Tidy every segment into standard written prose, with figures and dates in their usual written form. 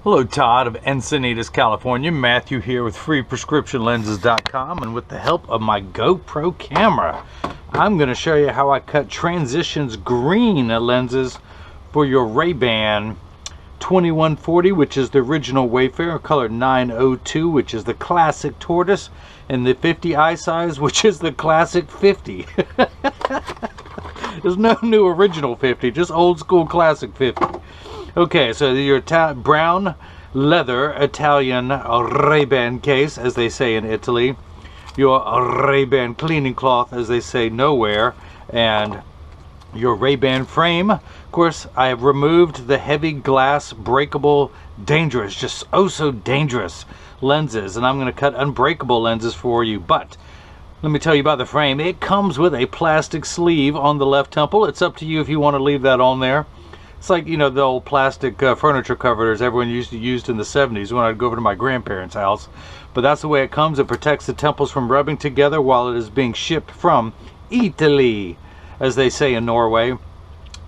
Hello, Todd of Encinitas, California. Matthew here with freeprescriptionlenses.com, and with the help of my GoPro camera, I'm going to show you how I cut transitions green lenses for your RayBan 2140, which is the original Wayfarer, color 902, which is the classic tortoise, and the 50 eye size, which is the classic 50. There's no new original 50, just old school classic 50. Okay, so your brown leather Italian RayBan case, as they say in Italy, your RayBan cleaning cloth, as they say nowhere, and your RayBan frame. Of course, I have removed the heavy glass, breakable, dangerous, just oh so dangerous lenses, and I'm going to cut unbreakable lenses for you. But let me tell you about the frame. It comes with a plastic sleeve on the left temple. It's up to you if you want to leave that on there. It's like, you know, the old plastic furniture covers everyone used to use in the 70s when I'd go over to my grandparents' house. But that's the way it comes. It protects the temples from rubbing together while it is being shipped from Italy, as they say in Norway.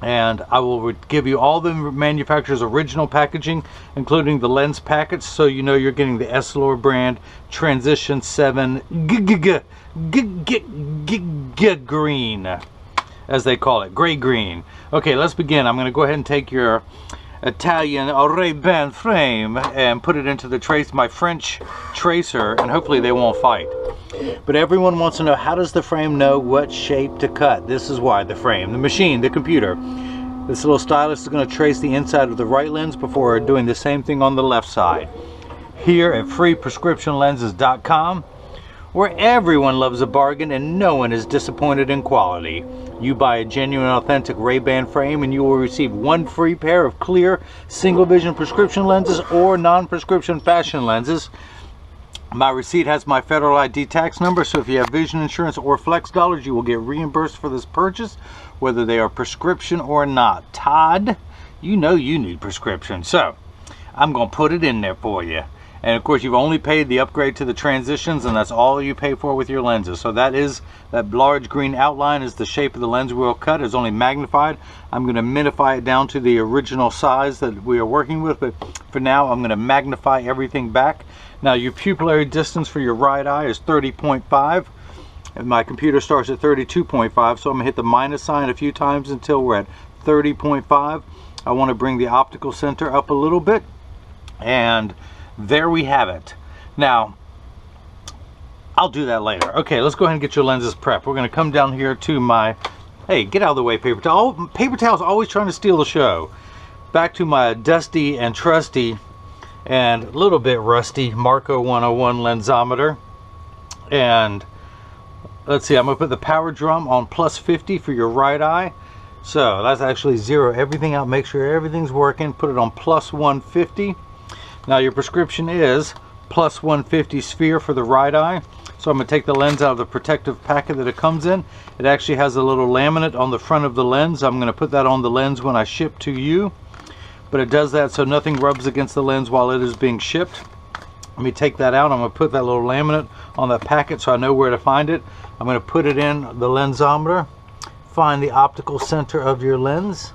And I will give you all the manufacturer's original packaging, including the lens package, so you know you're getting the Essilor brand Transition 7 green, as they call it, gray green. Okay, let's begin. I'm going to go ahead and take your Italian RayBan frame and put it into the my French tracer, and hopefully they won't fight. But everyone wants to know, how does the frame know what shape to cut? This is why the frame, the machine, the computer, this little stylus is going to trace the inside of the right lens before doing the same thing on the left side. Here at freeprescriptionlenses.com, where everyone loves a bargain and no one is disappointed in quality. You buy a genuine, authentic RayBan frame and you will receive one free pair of clear, single vision prescription lenses or non-prescription fashion lenses. My receipt has my federal ID tax number, so if you have vision insurance or flex dollars, you will get reimbursed for this purchase, whether they are prescription or not. Todd, you know you need prescription, so I'm going to put it in there for you. And of course, you've only paid the upgrade to the transitions, and that's all you pay for with your lenses. So that large green outline is the shape of the lens we'll cut. It's only magnified. I'm going to minify it down to the original size that we are working with, but for now I'm going to magnify everything back. Now your pupillary distance for your right eye is 30.5, and my computer starts at 32.5, so I'm going to hit the minus sign a few times until we're at 30.5. I want to bring the optical center up a little bit, and there we have it. Now, I'll do that later. Okay, let's go ahead and get your lenses prepped. We're going to come down here to my, hey, get out of the way, paper towel. Paper towel's always trying to steal the show. Back to my dusty and trusty and a little bit rusty Marco 101 lensometer. And let's see, I'm going to put the power drum on plus 50 for your right eye. So that's actually zero everything out, make sure everything's working. Put it on plus 150. Now your prescription is plus 150 sphere for the right eye. So I'm going to take the lens out of the protective packet that it comes in. It actually has a little laminate on the front of the lens. I'm going to put that on the lens when I ship to you. But it does that so nothing rubs against the lens while it is being shipped. Let me take that out. I'm going to put that little laminate on that packet so I know where to find it. I'm going to put it in the lensometer. Find the optical center of your lens.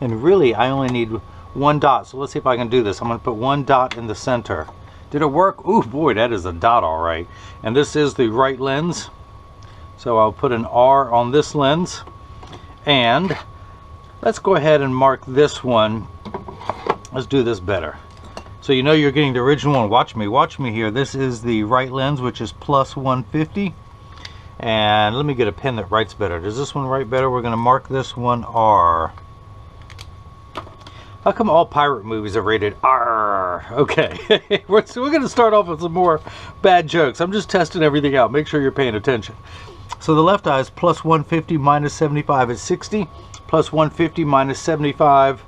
And really, I only need one dot, so let's see if I can do this. I'm going to put one dot in the center. Did it work? Ooh, boy, that is a dot, all right. And this is the right lens, so I'll put an R on this lens. And let's go ahead and mark this one. Let's do this better, so you know you're getting the original one. Watch me here. This is the right lens, which is plus 150. And let me get a pen that writes better. Does this one write better? We're going to mark this one R. How come all pirate movies are rated R? Okay, we're going to start off with some more bad jokes. I'm just testing everything out. Make sure you're paying attention. So the left eye is plus 150 minus 75 is 60. Plus 150 minus 75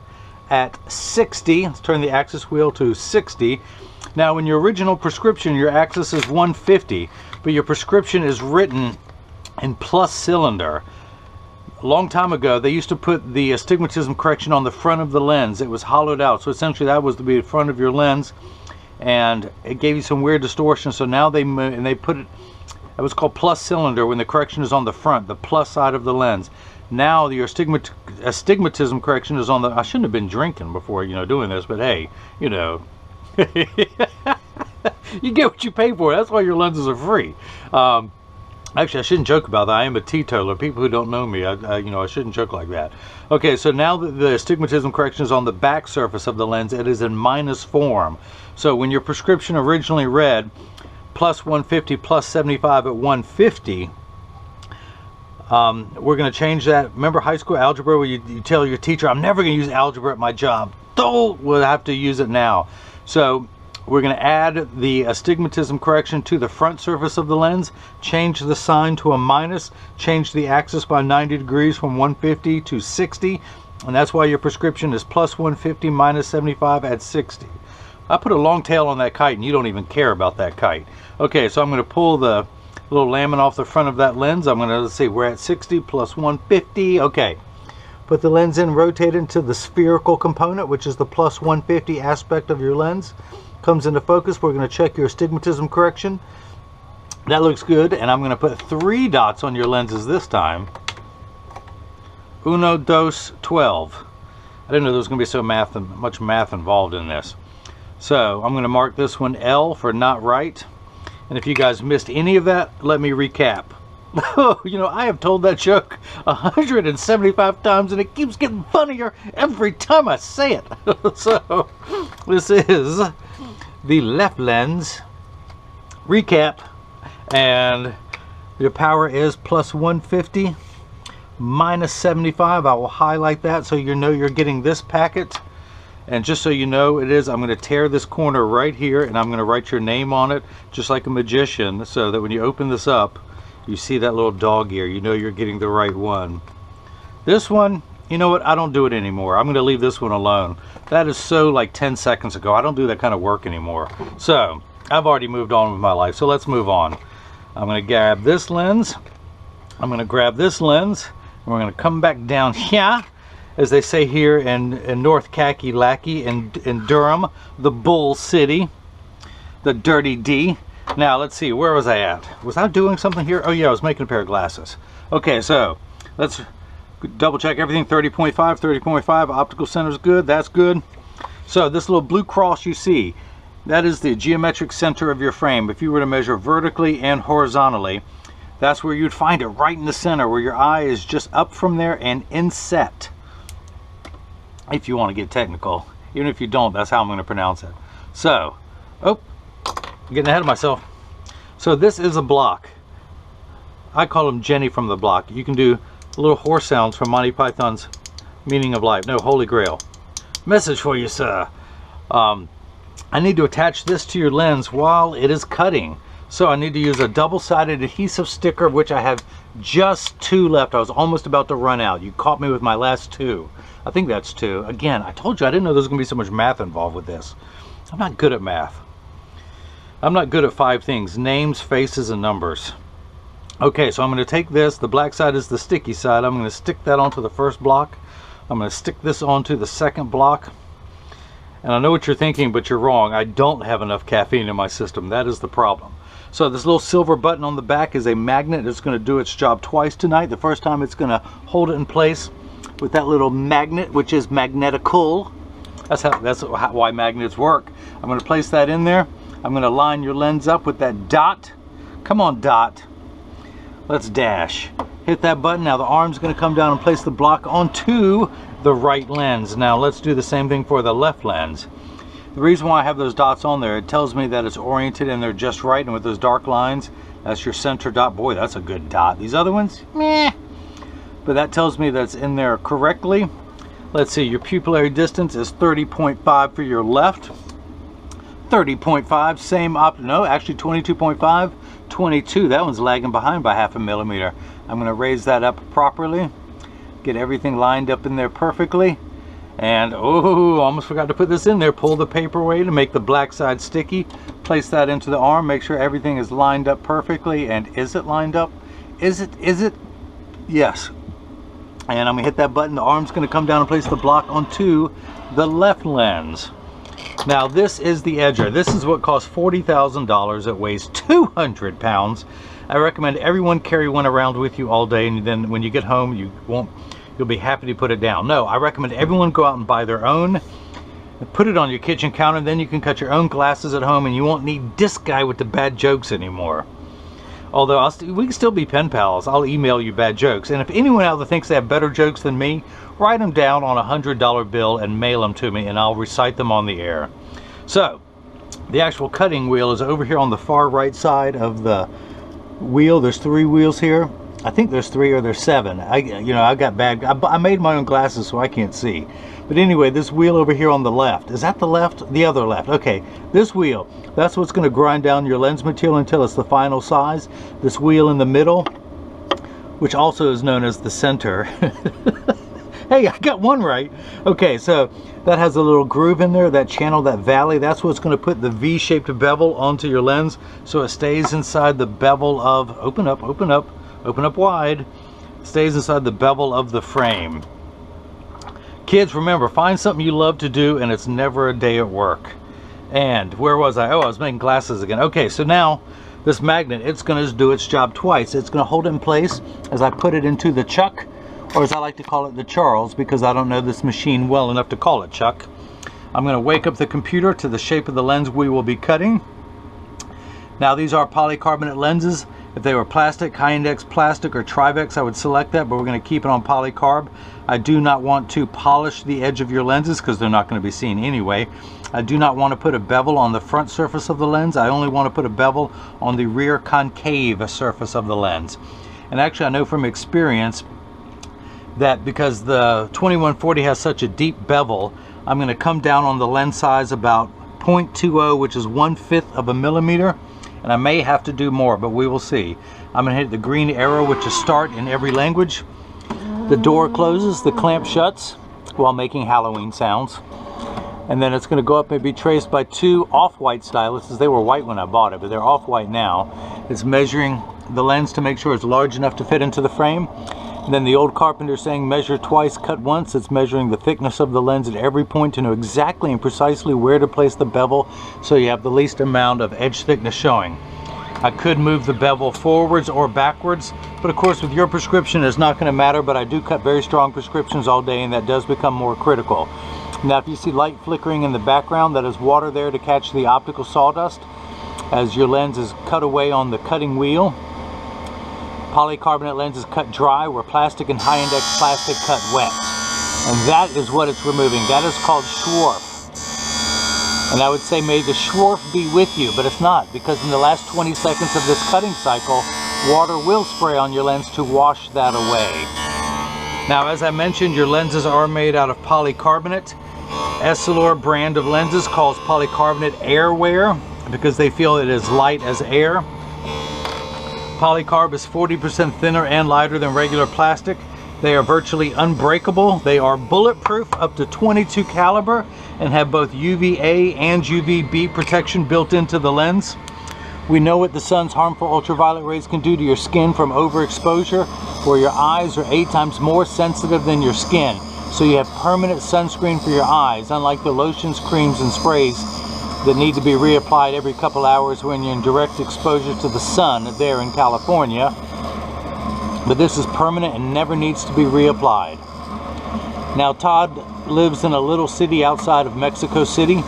at 60. Let's turn the axis wheel to 60. Now in your original prescription, your axis is 150, but your prescription is written in plus cylinder. A long time ago, they used to put the astigmatism correction on the front of the lens. It was hollowed out, so essentially that was to be the front of your lens, and it gave you some weird distortion. So now they put it, it was called plus cylinder when the correction is on the front, the plus side of the lens. Now your astigmatism correction is on the, I shouldn't have been drinking before, you know, doing this, but hey, you know, you get what you pay for. That's why your lenses are free. Actually, I shouldn't joke about that. I am a teetotaler. People who don't know me, you know, I shouldn't joke like that. Okay, so now that the astigmatism correction is on the back surface of the lens, it is in minus form. So when your prescription originally read plus 150, plus 75 at 150, we're going to change that. Remember high school algebra where you tell your teacher, I'm never going to use algebra at my job. We'll have to use it now. So we're going to add the astigmatism correction to the front surface of the lens, change the sign to a minus, change the axis by 90 degrees from 150 to 60, and that's why your prescription is plus 150 minus 75 at 60. I put a long tail on that kite and you don't even care about that kite. Okay, so I'm going to pull the little lamina off the front of that lens. I'm going to, let's see, we're at 60 plus 150. Okay, put the lens in, rotate into the spherical component, which is the plus 150 aspect of your lens. Comes into focus. We're going to check your astigmatism correction. That looks good, and I'm going to put 3 dots on your lenses this time. 1, 2, 12. I didn't know there was going to be so much math involved in this. So I'm going to mark this one L for not right. And if you guys missed any of that, let me recap. You know, I have told that joke 175 times and it keeps getting funnier every time I say it. So this is the left lens recap, and your power is plus 150 minus 75. I will highlight that so you know you're getting this packet. And just so you know, it is, I'm going to tear this corner right here and I'm going to write your name on it just like a magician, so that when you open this up you see that little dog ear, you know you're getting the right one. This one, you know what, I don't do it anymore. I'm going to leave this one alone. That is so like 10 seconds ago. I don't do that kind of work anymore. So I've already moved on with my life, so let's move on. I'm going to grab this lens, I'm going to grab this lens, and we're going to come back down here, as they say here in North Khaki Lackey in Durham, the Bull City, the Dirty D. Now let's see, where was I at? Was I doing something here? Oh yeah, I was making a pair of glasses. Okay, so let's double check everything. 30.5, 30.5, optical center is good, that's good. So this little blue cross you see, that is the geometric center of your frame. If you were to measure vertically and horizontally, that's where you'd find it, right in the center, where your eye is just up from there and inset. If you want to get technical. Even if you don't, that's how I'm going to pronounce it. So, oh, I'm getting ahead of myself. So this is a block. I call him Jenny from the Block. You can do little horse sounds from Monty Python's Meaning of Life. No, Holy Grail. Message for you, sir. I need to attach this to your lens while it is cutting. So I need to use a double-sided adhesive sticker, of which I have just 2 left. I was almost about to run out. You caught me with my last 2. I think that's 2. Again, I told you I didn't know there was going to be so much math involved with this. I'm not good at math. I'm not good at 5 things: names, faces, and numbers. Okay, so I'm going to take this. The black side is the sticky side. I'm going to stick that onto the first block. I'm going to stick this onto the second block. And I know what you're thinking, but you're wrong. I don't have enough caffeine in my system. That is the problem. So this little silver button on the back is a magnet. It's going to do its job twice tonight. The first time it's going to hold it in place with that little magnet, which is magnetical. That's why magnets work. I'm going to place that in there. I'm going to line your lens up with that dot. Come on, dot. Let's dash. Hit that button. Now the arm's going to come down and place the block onto the right lens. Now let's do the same thing for the left lens. The reason why I have those dots on there, it tells me that it's oriented and they're just right, and with those dark lines, that's your center dot. Boy, that's a good dot. These other ones, meh. But that tells me that's in there correctly. Let's see, your pupillary distance is 30.5 for your left. 30.5, same no, actually 22.5, 22. That one's lagging behind by 0.5 millimeter. I'm going to raise that up properly, get everything lined up in there perfectly. And oh, almost forgot to put this in there. Pull the paper away to make the black side sticky. Place that into the arm. Make sure everything is lined up perfectly. And is it lined up? Is it? Yes. And I'm going to hit that button. The arm's going to come down and place the block onto the left lens. Now this is the edger. This is what costs $40,000. It weighs 200 pounds. I recommend everyone carry one around with you all day, and then when you get home you'll be happy to put it down. No, I recommend everyone go out and buy their own, put it on your kitchen counter, then you can cut your own glasses at home and you won't need this guy with the bad jokes anymore. Although we can still be pen pals. I'll email you bad jokes, and if anyone out there thinks they have better jokes than me, write them down on a $100 bill and mail them to me, and I'll recite them on the air. So the actual cutting wheel is over here on the far right side of the wheel. There's 3 wheels here. I think there's 3 or there's 7. I made my own glasses so I can't see. But anyway, this wheel over here on the left, is that the left? The other left. Okay, this wheel, that's what's going to grind down your lens material until it's the final size. This wheel in the middle, which also is known as the center. Hey, I got one right. Okay, so that has a little groove in there, that channel, that valley. That's what's going to put the V-shaped bevel onto your lens so it stays inside the bevel of, open up wide, stays inside the bevel of the frame. Kids, remember, find something you love to do and it's never a day at work. And where was I? Oh, I was making glasses again. Okay, so now this magnet, it's going to do its job twice. It's going to hold it in place as I put it into the chuck, or as I like to call it, the Charles, because I don't know this machine well enough to call it chuck. I'm going to wake up the computer to the shape of the lens we will be cutting. Now these are polycarbonate lenses. If they were plastic, high index plastic or Trivex, I would select that, but we're going to keep it on polycarb. I do not want to polish the edge of your lenses because they're not going to be seen anyway. I do not want to put a bevel on the front surface of the lens. I only want to put a bevel on the rear concave surface of the lens. And actually I know from experience that because the 2140 has such a deep bevel, I'm going to come down on the lens size about 0.20, which is 1/5 of a millimeter. And I may have to do more, but we will see. I'm going to hit the green arrow, which is start in every language. The door closes, the clamp shuts while making Halloween sounds. And then it's going to go up and be traced by 2 off-white styluses. They were white when I bought it, but they're off-white now. It's measuring the lens to make sure it's large enough to fit into the frame. And then the old carpenter saying measure twice, cut once. It's measuring the thickness of the lens at every point to know exactly and precisely where to place the bevel so you have the least amount of edge thickness showing. I could move the bevel forwards or backwards, but of course with your prescription it's not going to matter, but I do cut very strong prescriptions all day and that does become more critical. Now if you see light flickering in the background, that is water there to catch the optical sawdust as your lens is cut away on the cutting wheel. Polycarbonate lenses cut dry, where plastic and high index plastic cut wet. And that is what it's removing. That is called schwarf. And I would say may the schwarf be with you, but it's not, because in the last 20 seconds of this cutting cycle, water will spray on your lens to wash that away. Now, as I mentioned, your lenses are made out of polycarbonate. Essilor brand of lenses calls polycarbonate airwear because they feel it is light as air. Polycarb is 40% thinner and lighter than regular plastic. They are virtually unbreakable. They are bulletproof up to .22 caliber and have both UVA and UVB protection built into the lens. We know what the sun's harmful ultraviolet rays can do to your skin from overexposure, where your eyes are 8 times more sensitive than your skin. So you have permanent sunscreen for your eyes, unlike the lotions, creams, and sprays that need to be reapplied every couple hours when you're in direct exposure to the sun there in California. But this is permanent and never needs to be reapplied. Now Todd lives in a little city outside of Mexico City.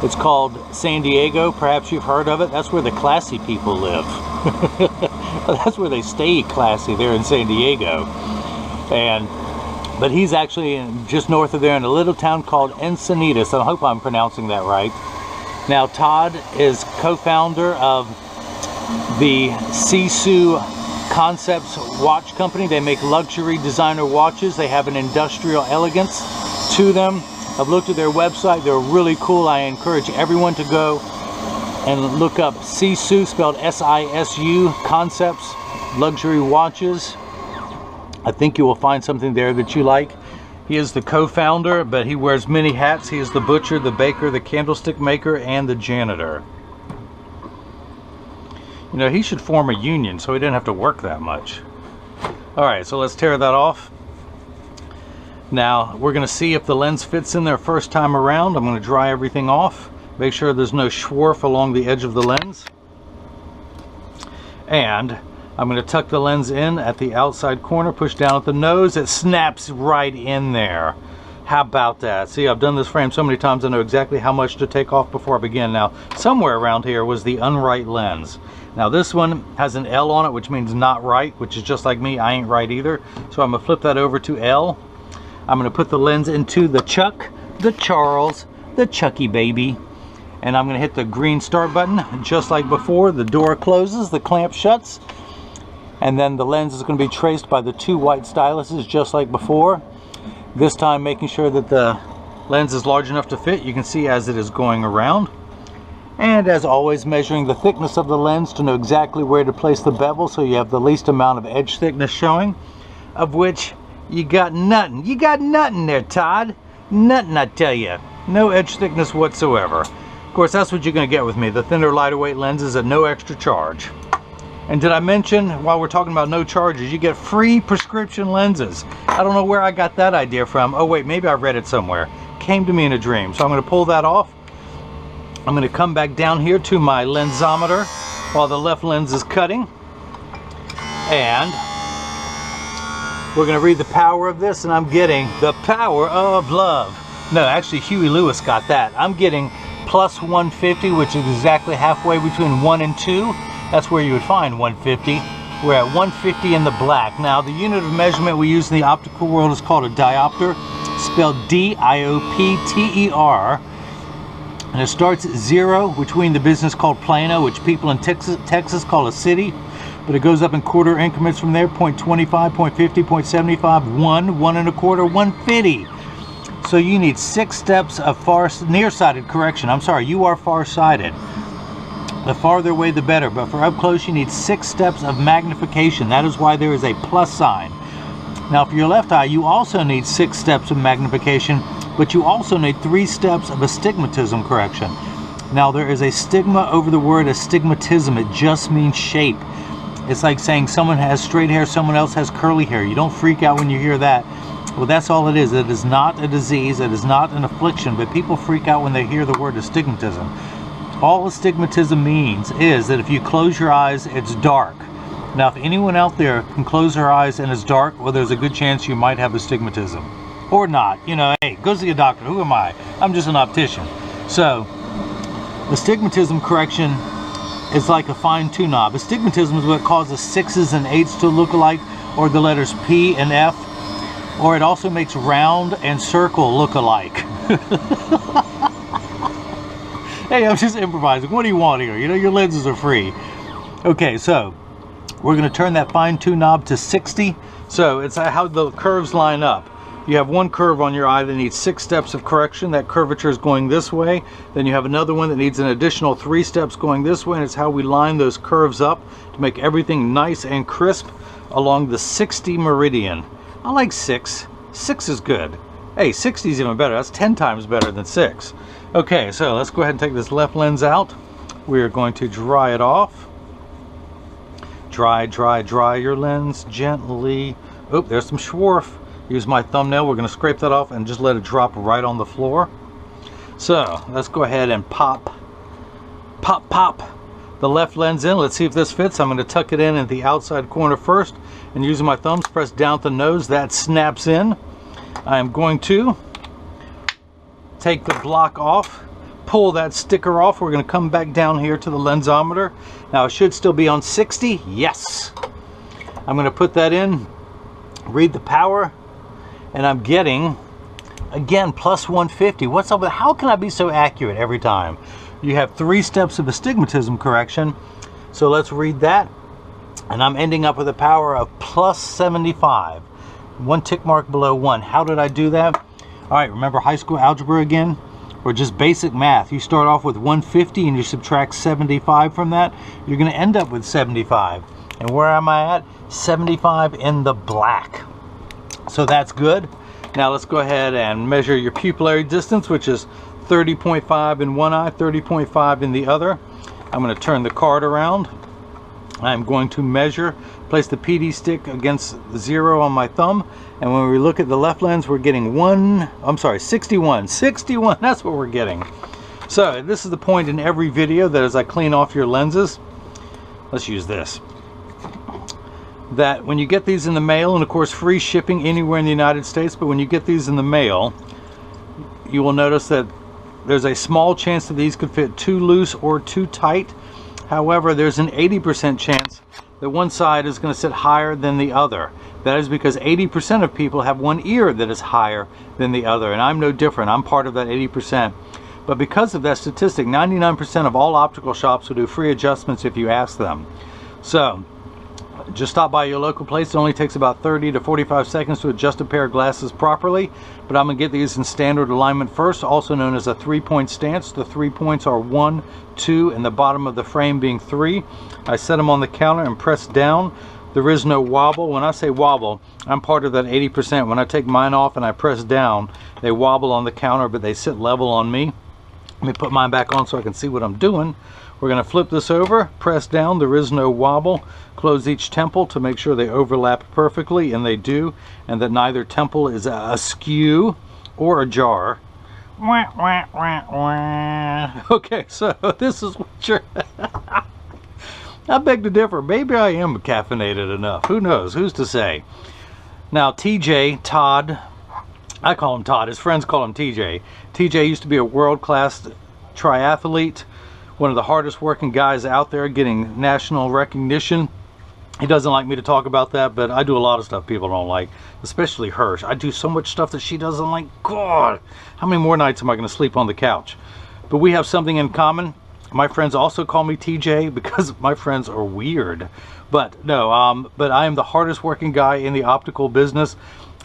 It's called San Diego. Perhaps you've heard of it. That's where the classy people live. That's where they stay classy, there in San Diego. But he's actually just north of there in a little town called Encinitas. I hope I'm pronouncing that right. Now Todd is co-founder of the Sisu Concepts watch company. They make luxury designer watches. They have an industrial elegance to them. I've looked at their website. They're really cool. I encourage everyone to go and look up Sisu, spelled S-I-S-U, Concepts luxury watches. I think you will find something there that you like. He is the co-founder, but he wears many hats. He is the butcher, the baker, the candlestick maker, and the janitor. You know, he should form a union so he didn't have to work that much. Alright, so let's tear that off. Now, we're going to see if the lens fits in there first time around. I'm going to dry everything off. Make sure there's no schwarf along the edge of the lens. And I'm going to tuck the lens in at the outside corner, push down at the nose. It snaps right in there. How about that? See, I've done this frame so many times I know exactly how much to take off before I begin. Now, somewhere around here was the unright lens. Now this one has an L on it, which means not right, which is just like me. I ain't right either. So I'm going to flip that over to L. I'm going to put the lens into the Chuck, the Charles, the Chucky baby. And I'm going to hit the green start button. Just like before, the door closes, the clamp shuts. And then the lens is going to be traced by the two white styluses just like before. This time making sure that the lens is large enough to fit. You can see as it is going around. And as always, measuring the thickness of the lens to know exactly where to place the bevel so you have the least amount of edge thickness showing. Of which you got nothing. You got nothing there, Todd. Nothing, I tell you. No edge thickness whatsoever. Of course, that's what you're going to get with me. The thinner, lighter weight lenses at no extra charge. And did I mention, while we're talking about no charges, you get free prescription lenses. I don't know where I got that idea from. Oh wait, maybe I read it somewhere. Came to me in a dream. So I'm going to pull that off. I'm going to come back down here to my lensometer while the left lens is cutting. And we're going to read the power of this, and I'm getting the power of love. No, actually Huey Lewis got that. I'm getting plus 150, which is exactly halfway between 1 and 2. That's where you would find 150. We're at 150 in the black. Now, the unit of measurement we use in the optical world is called a diopter, spelled D-I-O-P-T-E-R. And it starts at 0, which we in the business call Plano, which people in Texas call a city. But it goes up in quarter increments from there, 0.25, 0.50, 0.75, 1, 1 1/4, 150. So you need 6 steps of nearsighted correction. I'm sorry, you are farsighted. The farther away the better, but for up close you need 6 steps of magnification. That is why there is a plus sign. Now for your left eye you also need 6 steps of magnification, but you also need 3 steps of astigmatism correction. Now there is a stigma over the word astigmatism. It just means shape. It's like saying someone has straight hair, someone else has curly hair. You don't freak out when you hear that. Well, that's all it is. It is not a disease, it is not an affliction, but people freak out when they hear the word astigmatism. All astigmatism means is that if you close your eyes, it's dark. Now, if anyone out there can close their eyes and it's dark, well, there's a good chance you might have astigmatism. Or not. You know, hey, go see a doctor. Who am I? I'm just an optician. So, astigmatism correction is like a fine-tune knob. Astigmatism is what causes 6s and 8s to look alike, or the letters P and F. Or it also makes round and circle look alike. Hey, I'm just improvising. What do you want here? You know, your lenses are free. Okay, so we're going to turn that fine-tune knob to 60. So it's how the curves line up. You have one curve on your eye that needs 6 steps of correction. That curvature is going this way. Then you have another one that needs an additional 3 steps going this way. And it's how we line those curves up to make everything nice and crisp along the 60 meridian. I like 6. 6 is good. Hey, 60 is even better. That's 10 times better than 6. Okay, so let's go ahead and take this left lens out. We're going to dry it off. Dry your lens gently. Oh, there's some schwarf. Use my thumbnail. We're going to scrape that off and just let it drop right on the floor. So let's go ahead and pop the left lens in. Let's see if this fits. I'm going to tuck it in at the outside corner first, and using my thumbs, press down at the nose. That snaps in. I'm going to take the block off, pull that sticker off. We're going to come back down here to the lensometer. Now it should still be on 60. Yes. I'm going to put that in, read the power, and I'm getting, again, plus 150. What's up with, how can I be so accurate every time? You have 3 steps of astigmatism correction. So let's read that. And I'm ending up with a power of plus 75. 1 tick mark below 1. How did I do that? All right, remember high school algebra again? Or just basic math. You start off with 150 and you subtract 75 from that. You're going to end up with 75. And where am I at? 75 in the black. So that's good. Now let's go ahead and measure your pupillary distance, which is 30.5 in one eye, 30.5 in the other. I'm going to turn the card around. I'm going to measure, place the PD stick against 0 on my thumb, and when we look at the left lens, we're getting 61. 61, that's what we're getting. So this is the point in every video that as I clean off your lenses, let's use this, that when you get these in the mail, and of course free shipping anywhere in the United States, but when you get these in the mail, you will notice that there's a small chance that these could fit too loose or too tight. However, there's an 80% chance that one side is going to sit higher than the other. That is because 80% of people have one ear that is higher than the other, and I'm no different. I'm part of that 80%. But because of that statistic, 99% of all optical shops will do free adjustments if you ask them. So just stop by your local place. It only takes about 30 to 45 seconds to adjust a pair of glasses properly. But I'm going to get these in standard alignment first, also known as a 3-point stance. The 3 points are 1, 2, and the bottom of the frame being 3. I set them on the counter and press down. There is no wobble. When I say wobble, I'm part of that 80%. When I take mine off and I press down, they wobble on the counter, but they sit level on me. Let me put mine back on so I can see what I'm doing. We're going to flip this over, press down, there is no wobble. Close each temple to make sure they overlap perfectly, and they do, and that neither temple is askew or ajar. Okay, so this is what you're... I beg to differ. Maybe I am caffeinated enough. Who knows? Who's to say? Now, TJ, Todd, I call him Todd. His friends call him TJ. TJ used to be a world-class triathlete, one of the hardest working guys out there, getting national recognition. He doesn't like me to talk about that, but I do a lot of stuff people don't like, especially her. I do so much stuff that she doesn't like. God, how many more nights am I going to sleep on the couch? But we have something in common. My friends also call me TJ because my friends are weird. But no, but I am the hardest working guy in the optical business.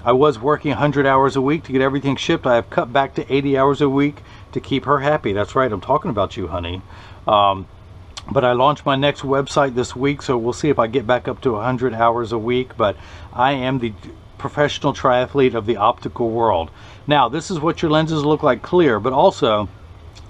I was working 100 hours a week to get everything shipped. I have cut back to 80 hours a week to keep her happy. That's right, I'm talking about you, honey. But I launched my next website this week, so we'll see if I get back up to 100 hours a week. But I am the professional triathlete of the optical world. Now, this is what your lenses look like clear, but also,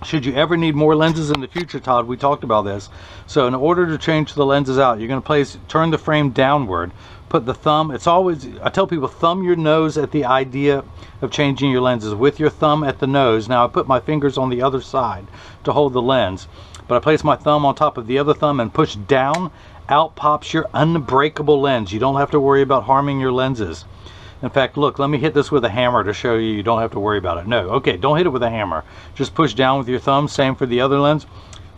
should you ever need more lenses in the future, Todd, we talked about this. So in order to change the lenses out, you're going to turn the frame downward, put the thumb, it's always, I tell people, thumb your nose at the idea of changing your lenses, with your thumb at the nose. Now I put my fingers on the other side to hold the lens, but I place my thumb on top of the other thumb and push down. Out pops your unbreakable lens. You don't have to worry about harming your lenses. In fact, look, let me hit this with a hammer to show you don't have to worry about it. No, okay, don't hit it with a hammer. Just push down with your thumb. Same for the other lens.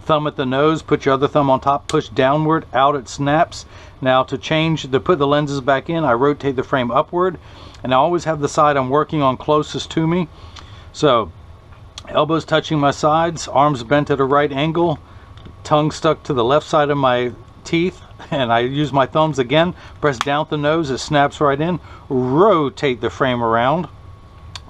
Thumb at the nose, put your other thumb on top, push downward, out it snaps. Now to put the lenses back in, I rotate the frame upward, and I always have the side I'm working on closest to me. So elbows touching my sides, arms bent at a right angle, tongue stuck to the left side of my teeth, and I use my thumbs again, press down at the nose, it snaps right in. Rotate the frame around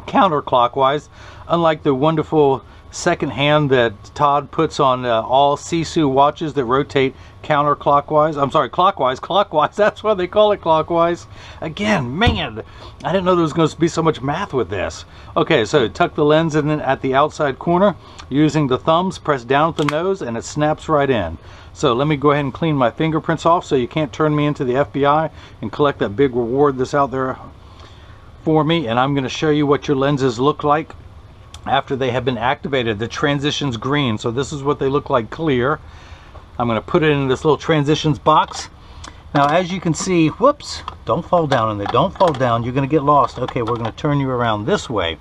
counterclockwise, unlike the wonderful second hand that Todd puts on all Sisu watches that rotate counterclockwise. I'm sorry, clockwise, that's why they call it clockwise. Again, man, I didn't know there was going to be so much math with this. Okay, so tuck the lens in at the outside corner, using the thumbs, press down at the nose, and it snaps right in. So let me go ahead and clean my fingerprints off so you can't turn me into the FBI and collect that big reward that's out there for me. And I'm going to show you what your lenses look like after they have been activated. The transition's green, so this is what they look like clear. I'm going to put it in this little transitions box. Now as you can see, whoops, don't fall down in there, don't fall down, you're going to get lost. Okay, we're going to turn you around this way,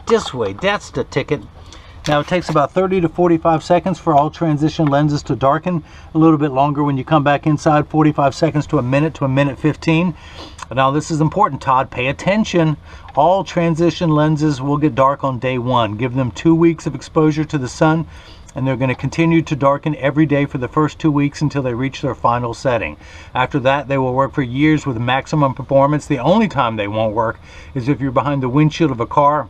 that's the ticket. Now it takes about 30 to 45 seconds for all transition lenses to darken, a little bit longer when you come back inside, 45 seconds to a minute 15. Now this is important, Todd, pay attention. All transition lenses will get dark on day one. Give them 2 weeks of exposure to the sun, and they're going to continue to darken every day for the first 2 weeks until they reach their final setting. After that, they will work for years with maximum performance. The only time they won't work is if you're behind the windshield of a car.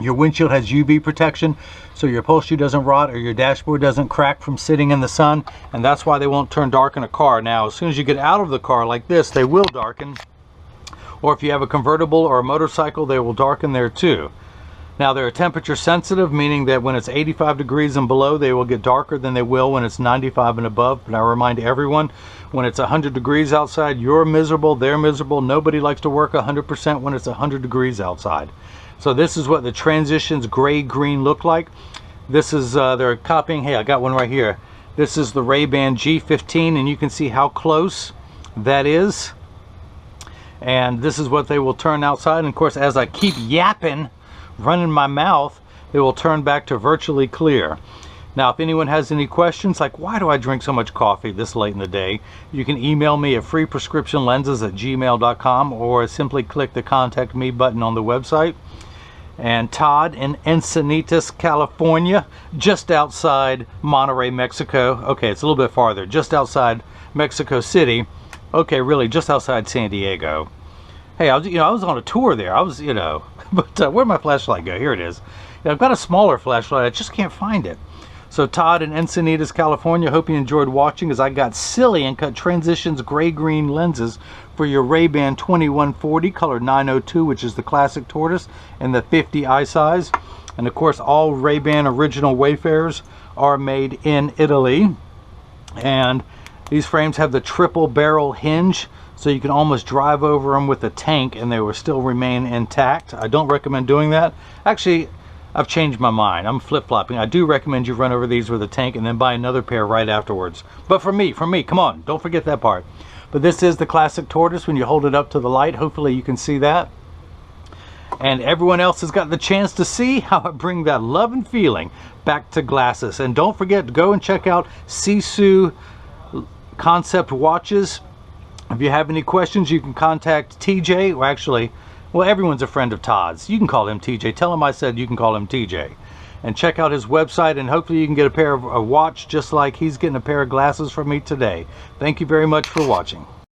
Your windshield has UV protection, so your upholstery doesn't rot or your dashboard doesn't crack from sitting in the sun, and that's why they won't turn dark in a car. Now, as soon as you get out of the car like this, they will darken. Or if you have a convertible or a motorcycle, they will darken there too. Now, they're temperature sensitive, meaning that when it's 85 degrees and below, they will get darker than they will when it's 95 and above. But I remind everyone, when it's 100 degrees outside, you're miserable, they're miserable. Nobody likes to work 100% when it's 100 degrees outside. So this is what the transitions gray-green look like. This is, they're copying, hey, I got one right here. This is the RayBan G15, and you can see how close that is. And this is what they will turn outside. And of course, as I keep yapping, running my mouth, it will turn back to virtually clear. Now, if anyone has any questions, like why do I drink so much coffee this late in the day, you can email me at freeprescriptionlenses@gmail.com or simply click the contact me button on the website. And Todd in Encinitas, California, just outside Monterrey, Mexico. Okay, it's a little bit farther, just outside Mexico City. Okay, really, just outside San Diego. Hey, I was on a tour there. But where'd my flashlight go? Here it is. I've got a smaller flashlight. I just can't find it. So Todd in Encinitas, California, hope you enjoyed watching as I got silly and cut Transitions gray-green lenses for your RayBan 2140 color 902, which is the classic tortoise, and the 50 eye size. And of course, all RayBan original Wayfarers are made in Italy. And these frames have the triple barrel hinge, so you can almost drive over them with a tank and they will still remain intact. I don't recommend doing that. Actually, I've changed my mind. I'm flip-flopping. I do recommend you run over these with a tank and then buy another pair right afterwards. But for me, come on, don't forget that part. But this is the classic tortoise. When you hold it up to the light, hopefully you can see that. And everyone else has got the chance to see how I bring that love and feeling back to glasses. And don't forget to go and check out Sisu Concept Watches. If you have any questions, you can contact TJ, or actually, well, everyone's a friend of Todd's. You can call him TJ. Tell him I said you can call him TJ. And check out his website, and hopefully you can get a watch just like he's getting a pair of glasses from me today. Thank you very much for watching.